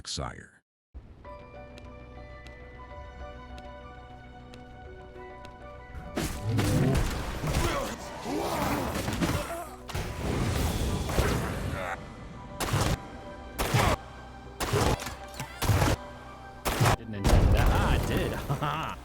Black Sire. Didn't intend that. Ah, I did. Haha.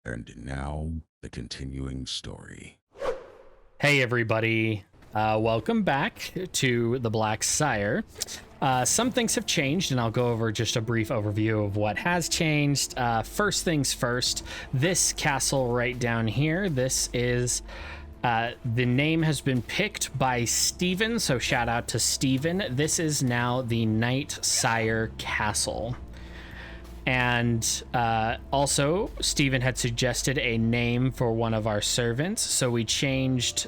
And now, the continuing story. Hey everybody, welcome back to the Black Sire. Some things have changed, and I'll go over just a brief overview of what has changed. First things first, this castle right down here, this is the name has been picked by Steven, so shout out to Steven. This is now the Knight Sire Castle. And also, Steven had suggested a name for one of our servants, so we changed,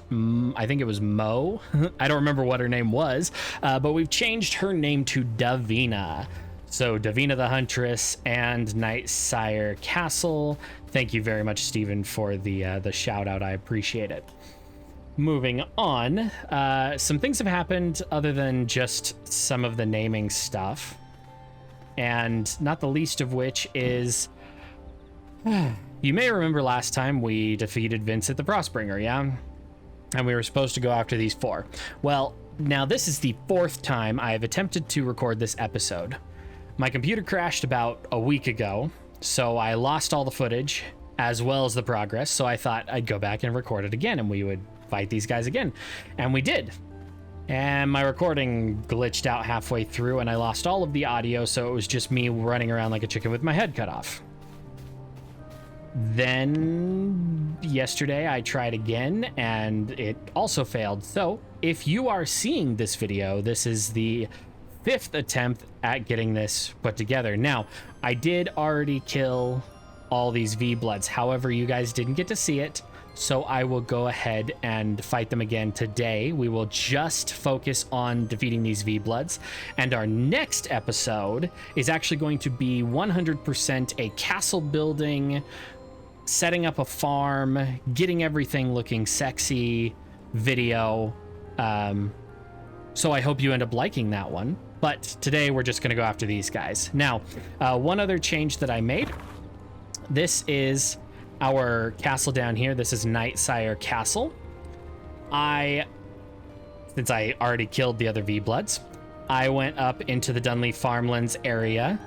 I think it was Mo. I don't remember what her name was, but we've changed her name to Davina. So Davina the Huntress and Knight Sire Castle. Thank you very much, Steven, for the shout out. I appreciate it. Moving on, some things have happened other than just some of the naming stuff. And not the least of which is, you may remember last time we defeated Vince at the Frostbringer, yeah? And we were supposed to go after these 4. Well, now this is the 4th time I have attempted to record this episode. My computer crashed about a week ago, so I lost all the footage as well as the progress, so I thought I'd go back and record it again and we would fight these guys again. And we did. And my recording glitched out halfway through and I lost all of the audio, so it was just me running around like a chicken with my head cut off. Then yesterday I tried again and it also failed. So if you are seeing this video, this is the 5th attempt at getting this put together. Now, I did already kill all these V-Bloods. However, you guys didn't get to see it. So I will go ahead and fight them again today. We will just focus on defeating these V-Bloods. And our next episode is actually going to be 100% a castle building, setting up a farm, getting everything looking sexy video. So I hope you end up liking that one. But today we're just going to go after these guys. Now, one other change that I made. This is our castle down here. This is Knight Sire Castle. Since I already killed the other V-Bloods, I went up into the Dunleaf Farmlands area.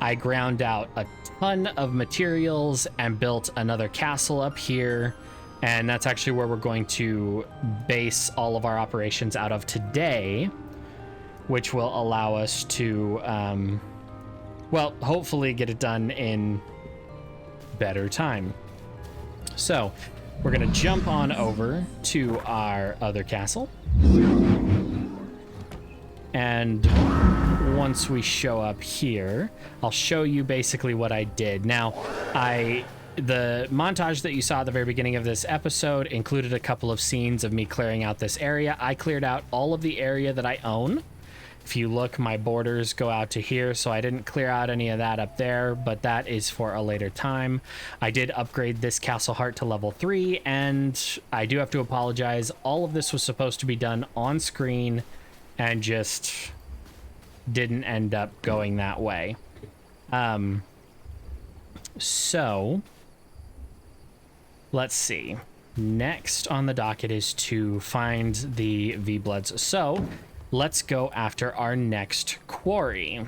I ground out a ton of materials and built another castle up here. And that's actually where we're going to base all of our operations out of today, which will allow us to, well, hopefully get it done in better time. So we're going to jump on over to our other castle. And once we show up here, I'll show you basically what I did. Now, the montage that you saw at the very beginning of this episode included a couple of scenes of me clearing out this area. I cleared out all of the area that I own. If you look, my borders go out to here, so I didn't clear out any of that up there, but that is for a later time. I did upgrade this Castle Heart to level 3, and I do have to apologize. All of this was supposed to be done on screen and just didn't end up going that way. So let's see. Next on the docket is to find the V-Bloods. So let's go after our next quarry.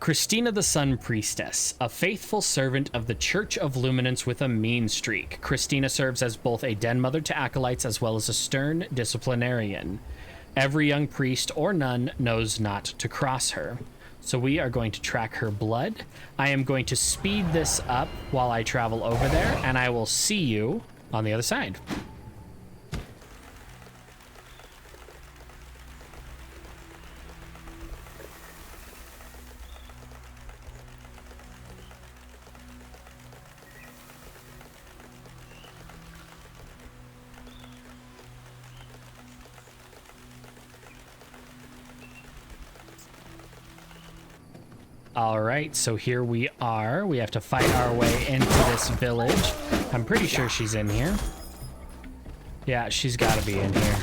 Christina the Sun Priestess, a faithful servant of the Church of Luminance with a mean streak. Christina serves as both a den mother to acolytes as well as a stern disciplinarian. Every young priest or nun knows not to cross her. So we are going to track her blood. I am going to speed this up while I travel over there, and I will see you on the other side. All right, so here we are. We have to fight our way into this village. I'm pretty sure she's in here. Yeah, she's got to be in here.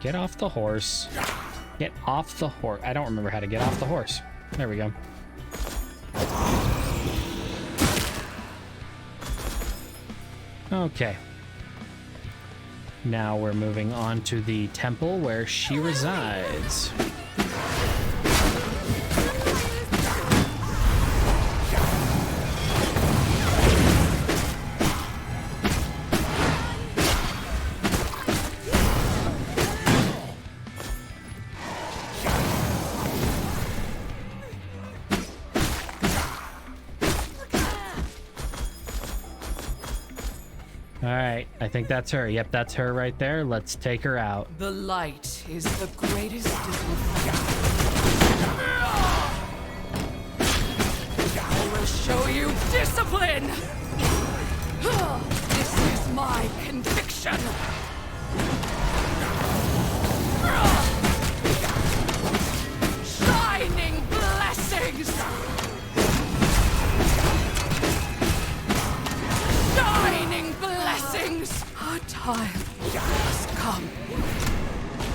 Get off the horse. Get off the horse. I don't remember how to get off the horse. There we go. Okay. Now we're moving on to the temple where she resides. All right, I think that's her. Yep, that's her right there. Let's take her out. The light is the greatest discipline. I will show you discipline! This is my conviction! Shining blessings! Shining blessings! Our time has come.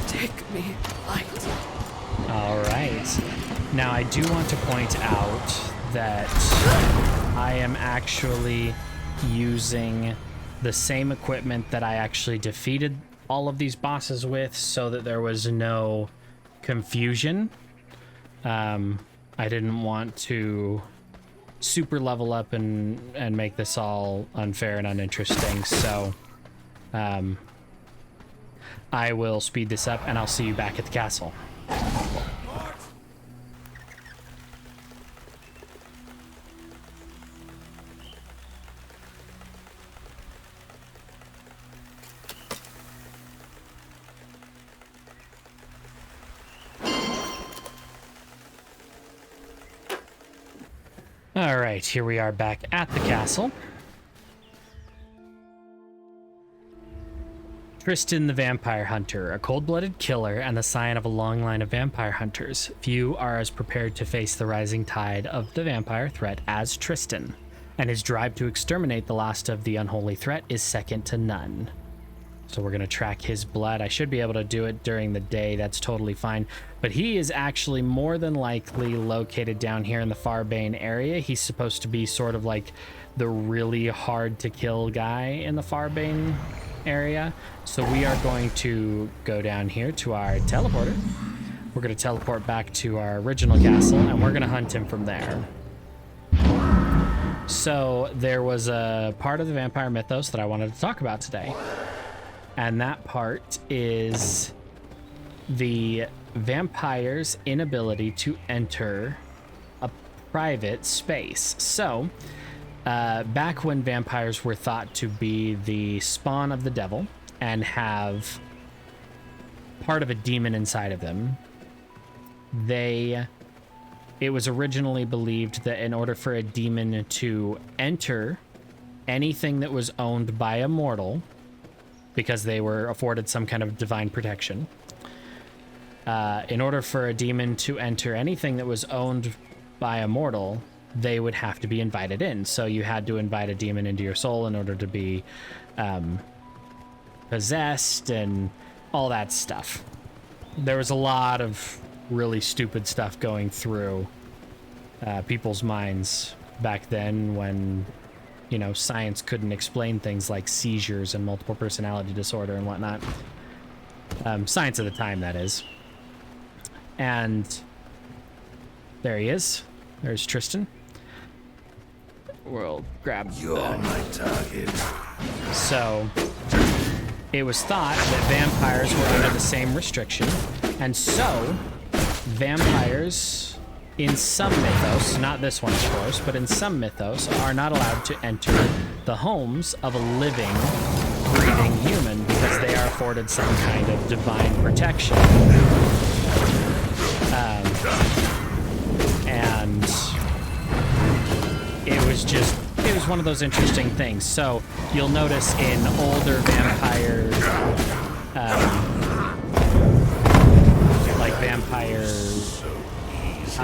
Take me, light. All right. Now, I do want to point out that I am actually using the same equipment that I actually defeated all of these bosses with so that there was no confusion. I didn't want to super level up and make this all unfair and uninteresting, so I will speed this up and I'll see you back at the castle. All right, here we are back at the castle. Tristan the Vampire Hunter, a cold-blooded killer and the scion of a long line of vampire hunters. Few are as prepared to face the rising tide of the vampire threat as Tristan, and his drive to exterminate the last of the unholy threat is second to none. So we're going to track his blood. I should be able to do it during the day. That's totally fine. But he is actually more than likely located down here in the Farbane area. He's supposed to be sort of like the really hard to kill guy in the Farbane area. So we are going to go down here to our teleporter. We're going to teleport back to our original castle and we're going to hunt him from there. So there was a part of the vampire mythos that I wanted to talk about today. And that part is the vampire's inability to enter a private space. So, back when vampires were thought to be the spawn of the devil and have part of a demon inside of them, it was originally believed that in order for a demon to enter anything that was owned by a mortal, because they were afforded some kind of divine protection. In order for a demon to enter anything that was owned by a mortal, they would have to be invited in. So you had to invite a demon into your soul in order to be possessed and all that stuff. There was a lot of really stupid stuff going through people's minds back then when, you know, science couldn't explain things like seizures and multiple personality disorder and whatnot. Science at the time, that is. And there he is. There's Tristan. We'll grab My target. So it was thought that vampires were under the same restriction, and so vampires in some mythos, not this one of course, but in some mythos, are not allowed to enter the homes of a living, breathing human because they are afforded some kind of divine protection. And it was one of those interesting things. So you'll notice in older vampire, like vampire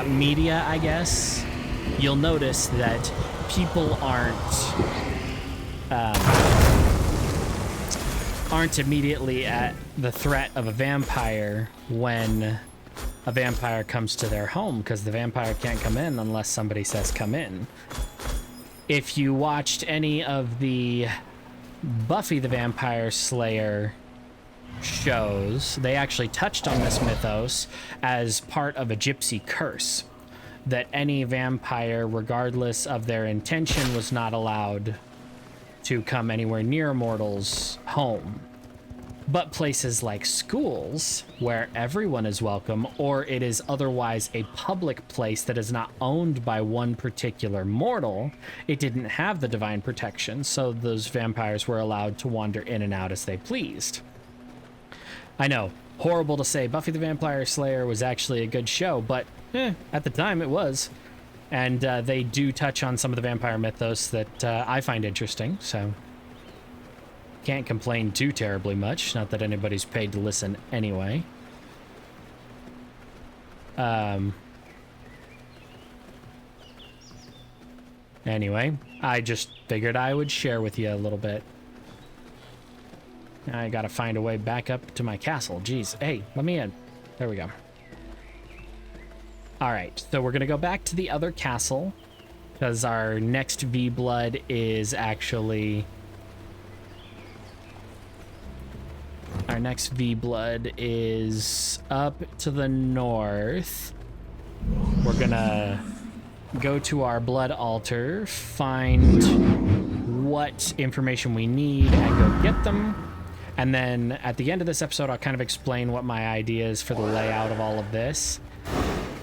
media, I guess, you'll notice that people aren't immediately at the threat of a vampire when a vampire comes to their home, because the vampire can't come in unless somebody says come in. If you watched any of the Buffy the Vampire Slayer shows, they actually touched on this mythos as part of a gypsy curse, that any vampire, regardless of their intention, was not allowed to come anywhere near a mortal's home. But places like schools, where everyone is welcome, or it is otherwise a public place that is not owned by one particular mortal, it didn't have the divine protection, so those vampires were allowed to wander in and out as they pleased. I know, horrible to say, Buffy the Vampire Slayer was actually a good show, but at the time it was. And they do touch on some of the vampire mythos that I find interesting, so can't complain too terribly much. Not that anybody's paid to listen anyway. Anyway, I just figured I would share with you a little bit. I gotta find a way back up to my castle. Jeez. Hey, let me in. There we go. Alright, so we're gonna go back to the other castle, because our next V-Blood is actually... Our next V-Blood is up to the north. We're gonna go to our blood altar, find what information we need, and go get them. And then at the end of this episode, I'll kind of explain what my idea is for the layout of all of this.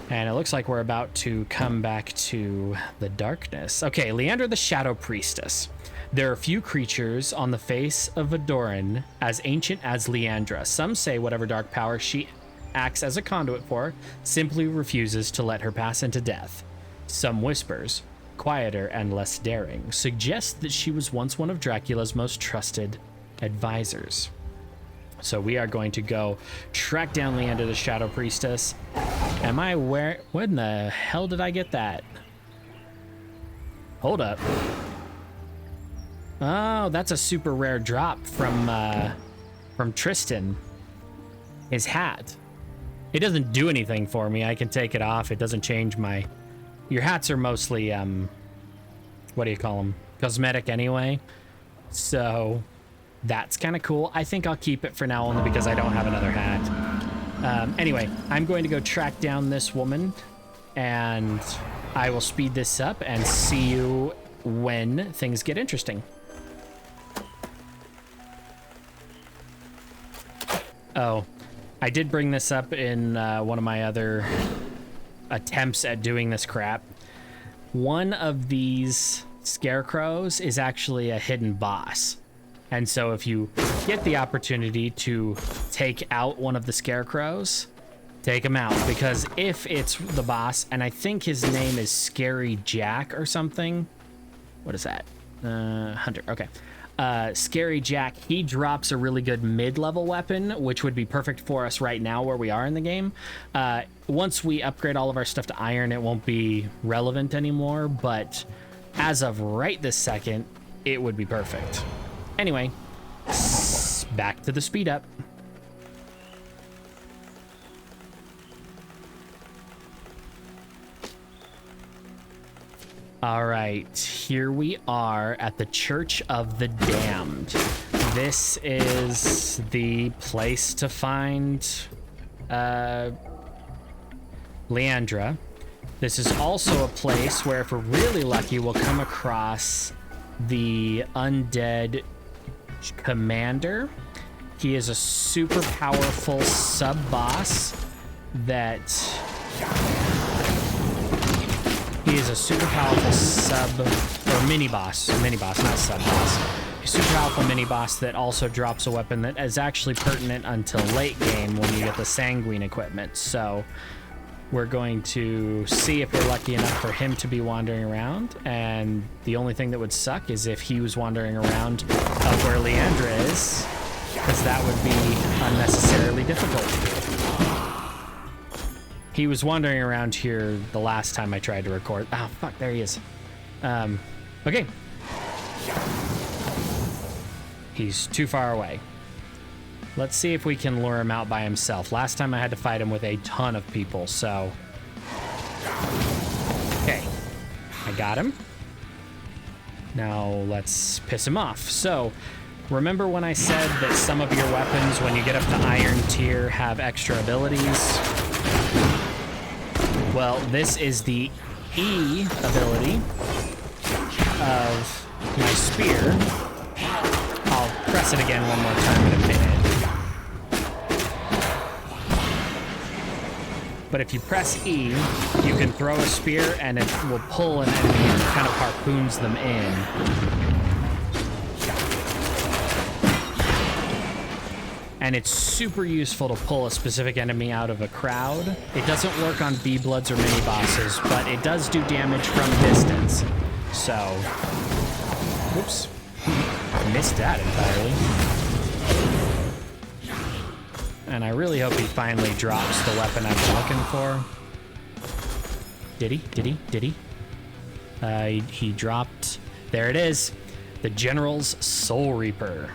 And it looks like we're about to come back to the darkness. Okay, Leandra the Shadow Priestess. There are few creatures on the face of Adoran as ancient as Leandra. Some say whatever dark power she acts as a conduit for simply refuses to let her pass into death. Some whispers, quieter and less daring, suggest that she was once one of Dracula's most trusted advisors. So we are going to go track down Leandra the Shadow Priestess. Am I where? When the hell did I get that? Hold up. Oh, that's a super rare drop from Tristan. His hat. It doesn't do anything for me. I can take it off. It doesn't change my... Your hats are mostly, what do you call them? Cosmetic anyway. So that's kind of cool. I think I'll keep it for now only because I don't have another hat. Anyway, I'm going to go track down this woman and I will speed this up and see you when things get interesting. Oh, I did bring this up in one of my other attempts at doing this crap. One of these scarecrows is actually a hidden boss. And so if you get the opportunity to take out one of the scarecrows, take him out. Because if it's the boss, and I think his name is Scary Jack or something. What is that? Hunter, okay. Scary Jack, he drops a really good mid-level weapon, which would be perfect for us right now where we are in the game. Once we upgrade all of our stuff to iron, it won't be relevant anymore, but as of right this second, it would be perfect. Anyway, back to the speed up. All right, here we are at the Church of the Damned. This is the place to find Leandra. This is also a place where, if we're really lucky, we'll come across the undead commander. He is a super powerful sub-boss that... He is a super powerful mini-boss, not sub-boss. A super powerful mini-boss that also drops a weapon that is actually pertinent until late game when you get the Sanguine equipment. So we're going to see if we're lucky enough for him to be wandering around. And the only thing that would suck is if he was wandering around of where Leandra is, because that would be unnecessarily difficult. He was wandering around here the last time I tried to record. Oh, fuck, there he is. Okay. He's too far away. Let's see if we can lure him out by himself. Last time I had to fight him with a ton of people, so... Okay. I got him. Now let's piss him off. So, remember when I said that some of your weapons, when you get up to Iron Tier, have extra abilities? Well, this is the E ability of my spear. I'll press it again one more time in a minute. But if you press E, you can throw a spear and it will pull an enemy and kind of harpoons them in. And it's super useful to pull a specific enemy out of a crowd. It doesn't work on B-Bloods or mini-bosses, but it does do damage from distance. So, whoops, missed that entirely. And I really hope he finally drops the weapon I've been looking for. Did he? He dropped, there it is, the General's Soul Reaper.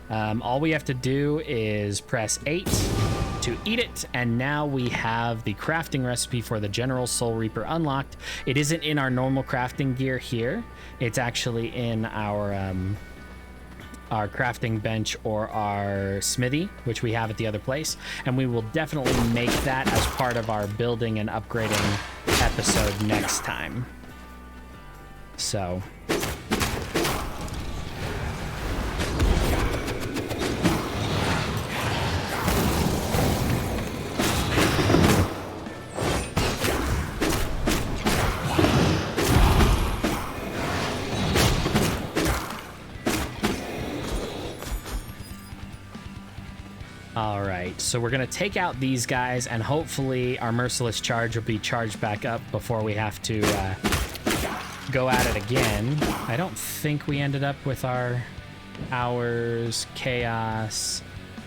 All we have to do is press 8 to eat it, and now we have the crafting recipe for the General Soul Reaper unlocked. It isn't in our normal crafting gear here. It's actually in our crafting bench or our smithy, which we have at the other place, and we will definitely make that as part of our building and upgrading episode next time. So... All right, so we're gonna take out these guys, and hopefully our merciless charge will be charged back up before we have to go at it again. I don't think we ended up with our hours chaos.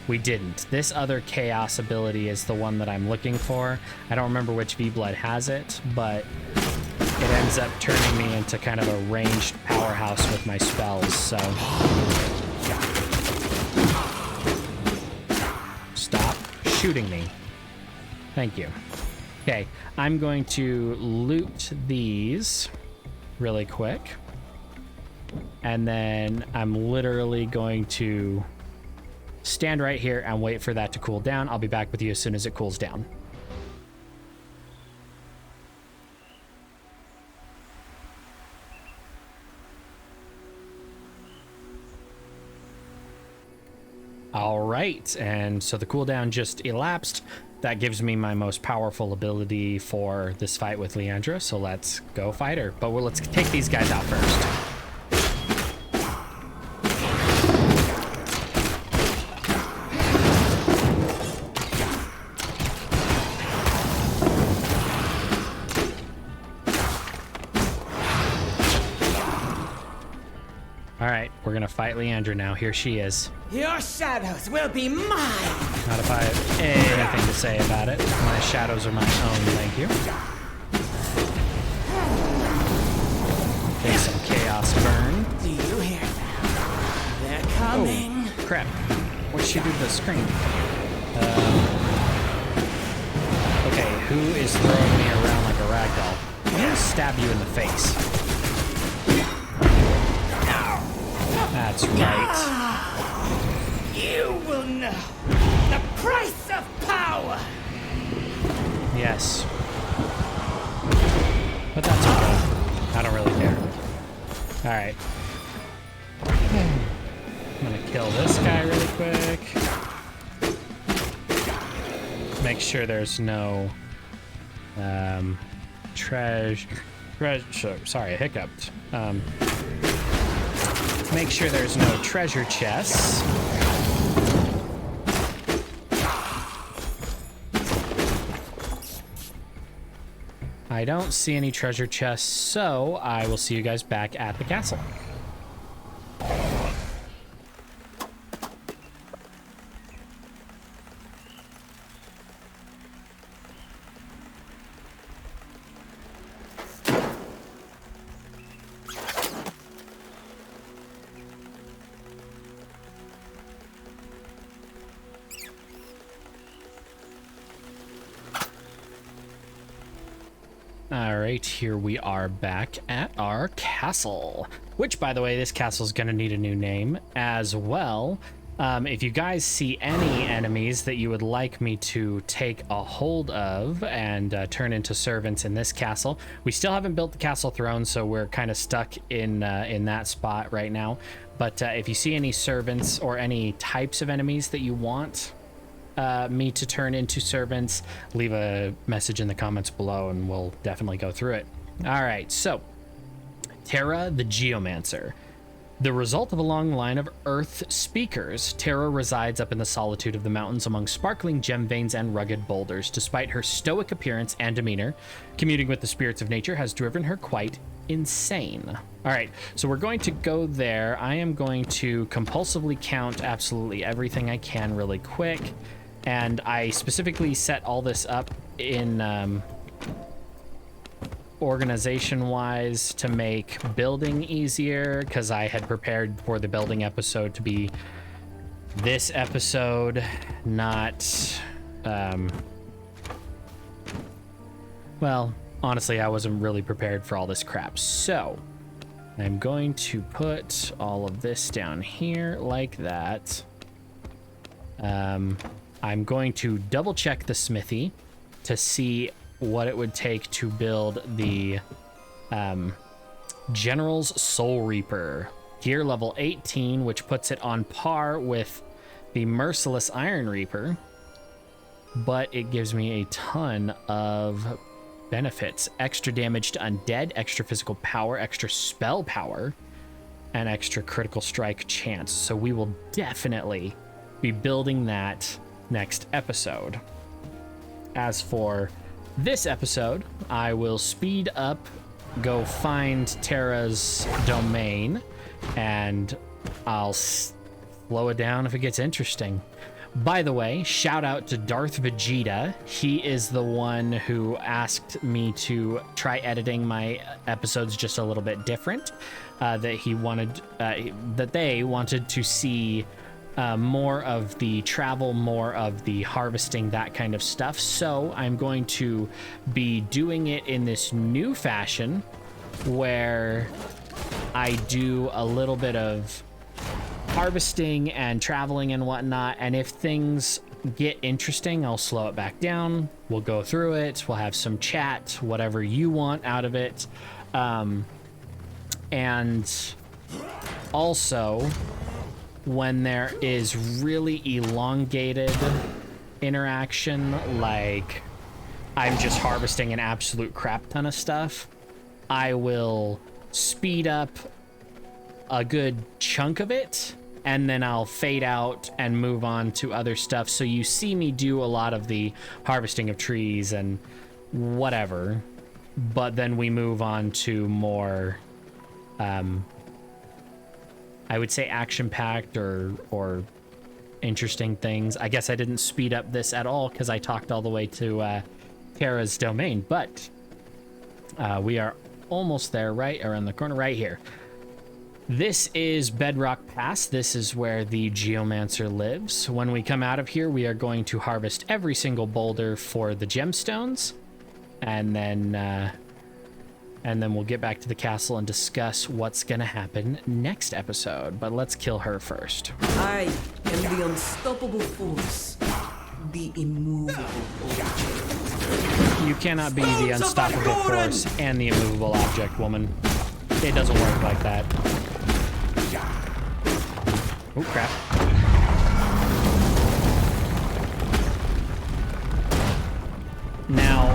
We didn't. This other chaos ability is the one that I'm looking for. I don't remember which V-Blood has it, but it ends up turning me into kind of a ranged powerhouse with my spells, so... Stop shooting me. Thank you. Okay, I'm going to loot these really quick. And then I'm literally going to stand right here and wait for that to cool down. I'll be back with you as soon as it cools down. All right, and so the cooldown just elapsed. That gives me my most powerful ability for this fight with Leandra, so let's go fight her. But let's take these guys out first. we're gonna fight Leandra now. Here she is. Your shadows will be mine! Not if I have anything to say about it. My shadows are my own, thank you. Okay, some chaos burn. Do you hear them? They're coming. Oh, crap. What did she do to the screen? Okay, who is throwing me around like a ragdoll? I'm gonna stab you in the face. That's right. You will know the price of power! Yes. But that's okay. I don't really care. Alright. I'm gonna kill this guy really quick. Make sure there's no sorry, I hiccuped. Make sure there's no treasure chests. I don't see any treasure chests, so I will see you guys back at the castle. Alright, here we are back at our castle. Which, by the way, this castle's gonna need a new name as well. If you guys see any enemies that you would like me to take a hold of and turn into servants in this castle, we still haven't built the castle throne, so we're kind of stuck in that spot right now. But if you see any servants or any types of enemies that you want me to turn into servants, leave a message in the comments below and we'll definitely go through it. All right, so Terra the Geomancer. The result of a long line of Earth speakers, Terra resides up in the solitude of the mountains among sparkling gem veins and rugged boulders. Despite her stoic appearance and demeanor, communing with the spirits of nature has driven her quite insane. All right, so we're going to go there. I am going to compulsively count absolutely everything I can really quick. And I specifically set all this up in organization-wise to make building easier, because I had prepared for the building episode to be this episode, not... well, honestly, I wasn't really prepared for all this crap. So, I'm going to put all of this down here like that. I'm going to double check the smithy to see what it would take to build the General's Soul Reaper. Gear level 18, which puts it on par with the Merciless Iron Reaper, but it gives me a ton of benefits. Extra damage to undead, extra physical power, extra spell power, and extra critical strike chance. So we will definitely be building that next episode. As for this episode, I will speed up, go find Terra's domain, and I'll slow it down if it gets interesting. By the way, shout out to Darth Vegeta. He is the one who asked me to try editing my episodes just a little bit different. That they wanted to see more of the travel, more of the harvesting, that kind of stuff. So I'm going to be doing it in this new fashion where I do a little bit of harvesting and traveling and whatnot. And if things get interesting, I'll slow it back down. We'll go through it. We'll have some chat, whatever you want out of it. And also, when there is really elongated interaction, like I'm just harvesting an absolute crap ton of stuff, I will speed up a good chunk of it, and then I'll fade out and move on to other stuff. So you see me do a lot of the harvesting of trees and whatever, but then we move on to more I would say action-packed or interesting things. I guess I didn't speed up this at all because I talked all the way to Kara's domain, but we are almost there, right around the corner, right here. This is Bedrock Pass. This is where the Geomancer lives. When we come out of here, we are going to harvest every single boulder for the gemstones, and then we'll get back to the castle and discuss what's gonna happen next episode. But let's kill her first. I am the unstoppable force, the immovable object. You cannot be the unstoppable force and the immovable object, woman. It doesn't work like that. Oh, crap. Now,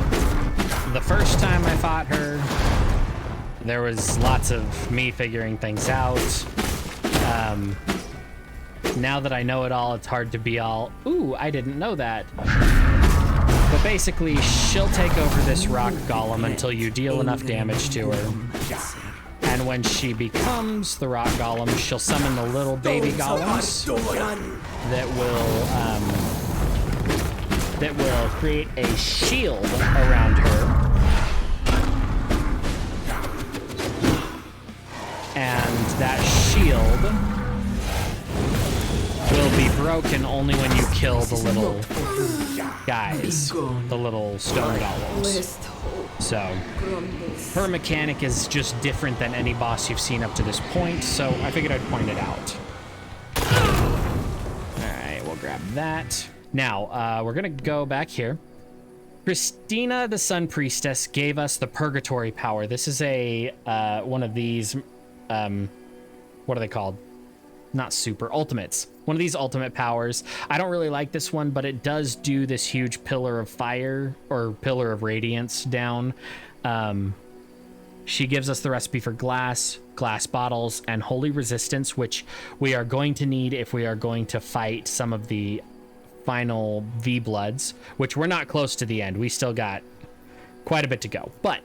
the first time I fought her, there was lots of me figuring things out. Now that I know it all, it's hard to be all, ooh, I didn't know that. But basically, she'll take over this rock golem until you deal enough damage to her. And when she becomes the rock golem, she'll summon the little baby golems that will create a shield around her. And that shield will be broken only when you kill the little guys, the little stone golems. So her mechanic is just different than any boss you've seen up to this point, so I figured I'd point it out. Alright, we'll grab that. Now, we're gonna go back here. Christina, the Sun Priestess, gave us the Purgatory power. This is a, one of these, what are they called? Not super, ultimates. One of these ultimate powers. I don't really like this one, but it does do this huge pillar of fire or pillar of radiance down. She gives us the recipe for glass bottles, and holy resistance, which we are going to need if we are going to fight some of the final V-Bloods, which we're not close to the end. We still got quite a bit to go, but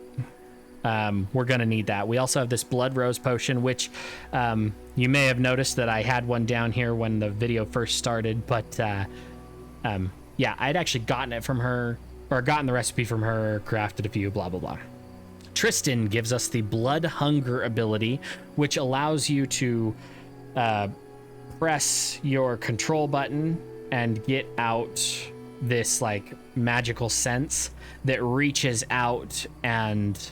we're gonna need that. We also have this blood rose potion, which you may have noticed that I had one down here when the video first started, but yeah, I'd actually gotten it from her, or gotten the recipe from her, crafted a few, blah blah blah. Tristan gives us the blood hunger ability, which allows you to press your control button and get out this like magical sense that reaches out and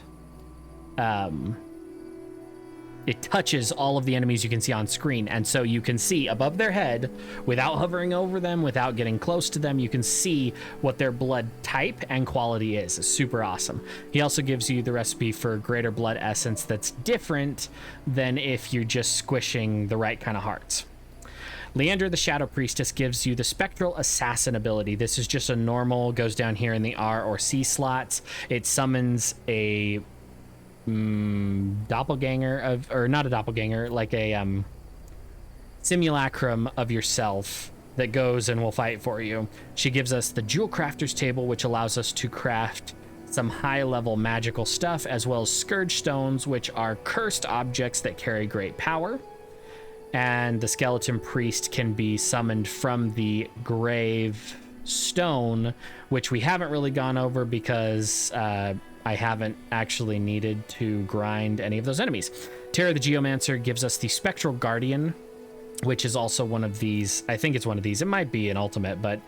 it touches all of the enemies you can see on screen, and so you can see above their head without hovering over them, without getting close to them. You can see what their blood type and quality is. It's super awesome. He also gives you the recipe for greater blood essence that's different than if you're just squishing the right kind of hearts. Leandra, the Shadow Priestess, gives you the Spectral Assassin ability. This is just a normal, goes down here in the R or C slots. It summons a doppelganger of, or not a doppelganger, like a simulacrum of yourself that goes and will fight for you. She gives us the Jewel Crafter's Table, which allows us to craft some high-level magical stuff, as well as Scourge Stones, which are cursed objects that carry great power. And the Skeleton Priest can be summoned from the Grave Stone, which we haven't really gone over because I haven't actually needed to grind any of those enemies. Terra the Geomancer gives us the Spectral Guardian, which is also one of these. I think it's one of these. It might be an ultimate, but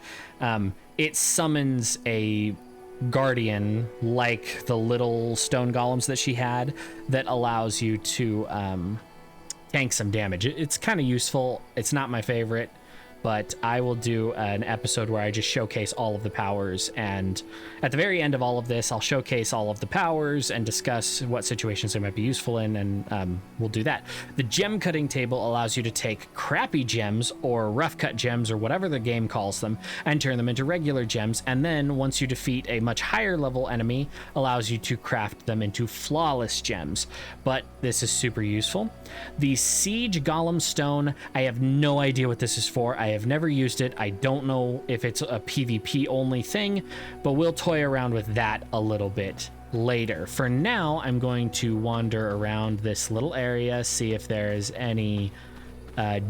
it summons a guardian like the little stone golems that she had that allows you to tank some damage. It's kind of useful. It's not my favorite, but I will do an episode where I just showcase all of the powers, and at the very end of all of this, I'll showcase all of the powers and discuss what situations they might be useful in, and we'll do that. The Gem Cutting Table allows you to take crappy gems or rough cut gems or whatever the game calls them and turn them into regular gems, and then once you defeat a much higher level enemy, allows you to craft them into flawless gems. But this is super useful. The Siege Golem Stone, I have no idea what this is for. I have never used it. I don't know if it's a PvP only thing, but we'll toy around with that a little bit later. For now, I'm going to wander around this little area, see if there's any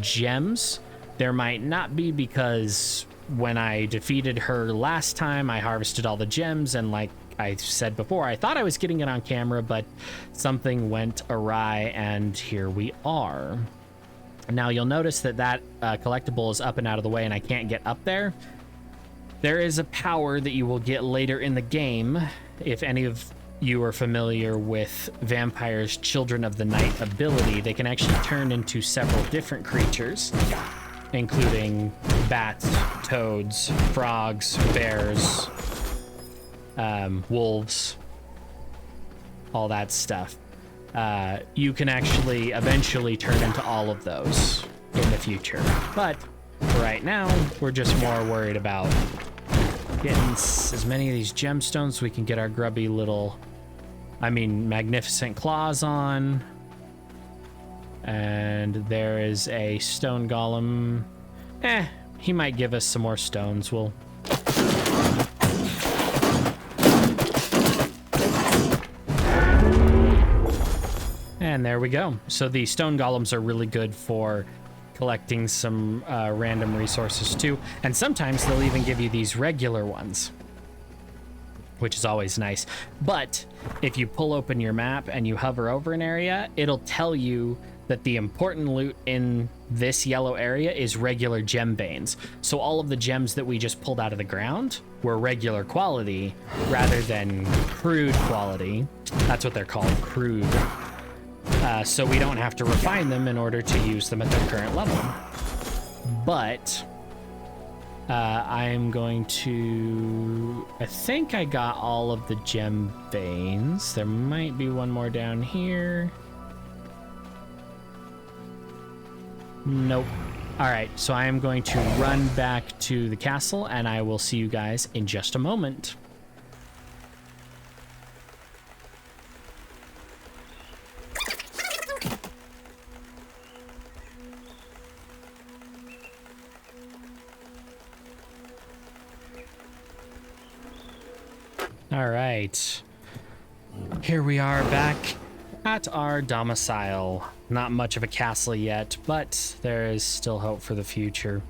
gems. There might not be, because when I defeated her last time, I harvested all the gems, and like I said before, I thought I was getting it on camera, but something went awry, and here we are. Now you'll notice that collectible is up and out of the way, and I can't get up there. There is a power that you will get later in the game. If any of you are familiar with Vampire's Children of the Night ability, they can actually turn into several different creatures, including bats, toads, frogs, bears, wolves, all that stuff. You can actually eventually turn into all of those in the future. But right now, we're just more worried about getting as many of these gemstones so we can get our grubby little, magnificent claws on. And there is a stone golem. He might give us some more stones. We'll... And there we go. So the stone golems are really good for collecting some random resources too. And sometimes they'll even give you these regular ones, which is always nice. But if you pull open your map and you hover over an area, it'll tell you that the important loot in this yellow area is regular gem veins. So all of the gems that we just pulled out of the ground were regular quality rather than crude quality. That's what they're called, crude. So we don't have to refine them in order to use them at their current level. But I'm going to... I think I got all of the gem veins. There might be one more down here. Nope. All right, so I am going to run back to the castle, and I will see you guys in just a moment. All right, here we are back at our domicile. Not much of a castle yet, but there is still hope for the future.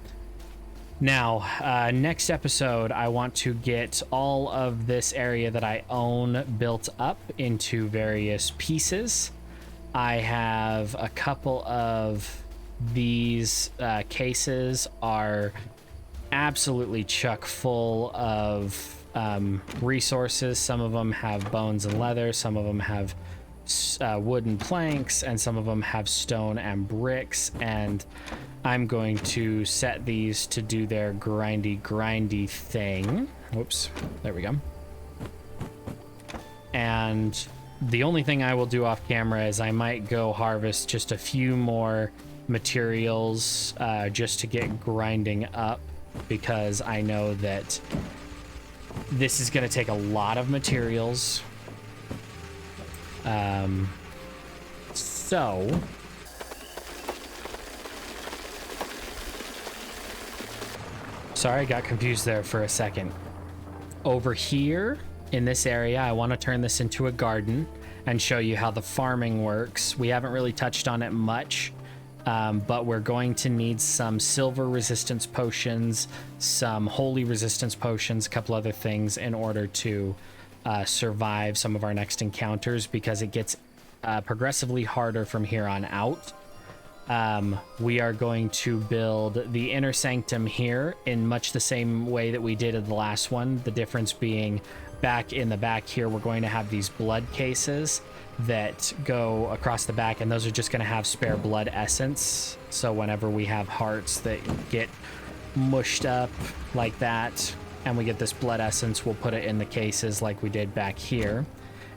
Now, next episode, I want to get all of this area that I own built up into various pieces. I have a couple of these cases are absolutely chock full of resources. Some of them have bones and leather, some of them have wooden planks, and some of them have stone and bricks, and I'm going to set these to do their grindy thing. Whoops, there we go. And the only thing I will do off camera is I might go harvest just a few more materials just to get grinding up, because I know that this is going to take a lot of materials. So sorry, I got confused there for a second. Over here in this area, I want to turn this into a garden and show you how the farming works. We haven't really touched on it much, but we're going to need some silver resistance potions, some holy resistance potions, a couple other things in order to survive some of our next encounters, because it gets progressively harder from here on out. We are going to build the inner sanctum here in much the same way that we did in the last one. The difference being, back in the back here, we're going to have these blood cases that go across the back, and those are just going to have spare blood essence. So whenever we have hearts that get mushed up like that and we get this blood essence, we'll put it in the cases like we did back here,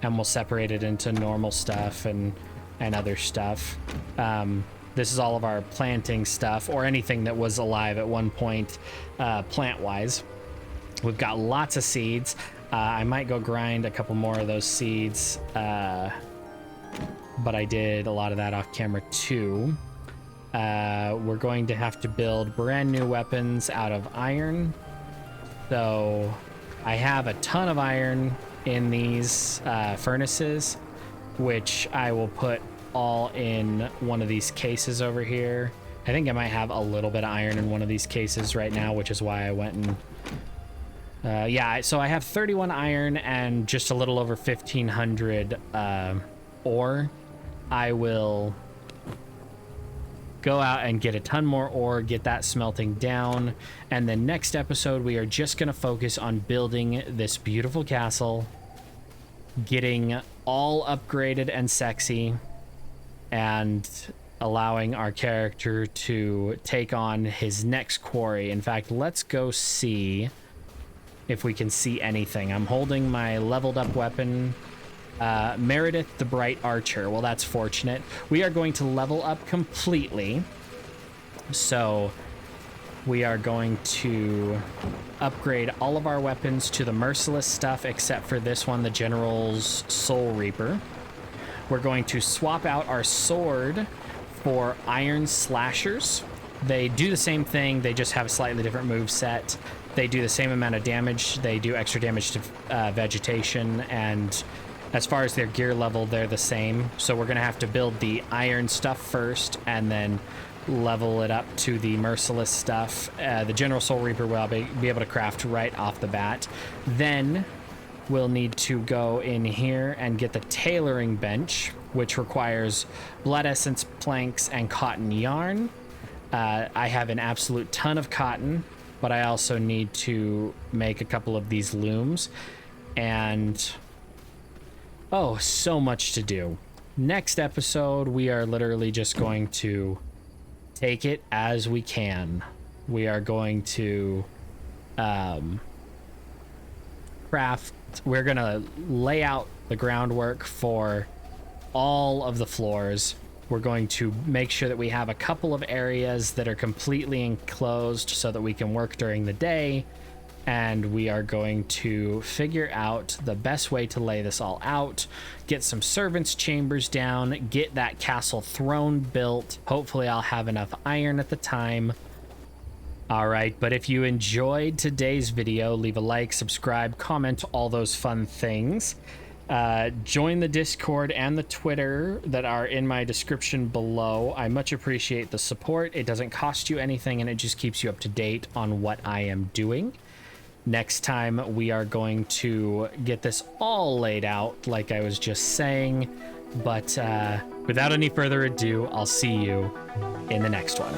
and we'll separate it into normal stuff and other stuff. This is all of our planting stuff, or anything that was alive at one point plant-wise. We've got lots of seeds. I might go grind a couple more of those seeds, but I did a lot of that off camera too. We're going to have to build brand new weapons out of iron. So I have a ton of iron in these furnaces, which I will put all in one of these cases over here. I think I might have a little bit of iron in one of these cases right now, which is why I went and yeah, so I have 31 iron and just a little over 1,500 ore. I will go out and get a ton more ore, get that smelting down, and then next episode we are just going to focus on building this beautiful castle, getting all upgraded and sexy, and allowing our character to take on his next quarry. In fact, let's go see if we can see anything. I'm holding my leveled up weapon, Meredith the Bright Archer. Well, that's fortunate. We are going to level up completely. So we are going to upgrade all of our weapons to the merciless stuff, except for this one, the General's Soul Reaper. We're going to swap out our sword for Iron Slashers. They do the same thing, they just have a slightly different move set. They do the same amount of damage. They do extra damage to vegetation, and as far as their gear level, they're the same. So we're gonna have to build the iron stuff first and then level it up to the merciless stuff. The General Soul Reaper will be able to craft right off the bat. Then we'll need to go in here and get the tailoring bench, which requires blood essence, planks, and cotton yarn. I have an absolute ton of cotton, but I also need to make a couple of these looms, and oh, so much to do. Next episode, we are literally just going to take it as we can. We are going to craft, we're gonna lay out the groundwork for all of the floors. We're going to make sure that we have a couple of areas that are completely enclosed so that we can work during the day. And we are going to figure out the best way to lay this all out, get some servants' chambers down, get that castle throne built. Hopefully I'll have enough iron at the time. All right, but if you enjoyed today's video, leave a like, subscribe, comment, all those fun things. Join the Discord and the Twitter that are in my description below. I much appreciate the support. It doesn't cost you anything, and it just keeps you up to date on what I am doing. Next time, we are going to get this all laid out, like I was just saying. But without any further ado, I'll see you in the next one.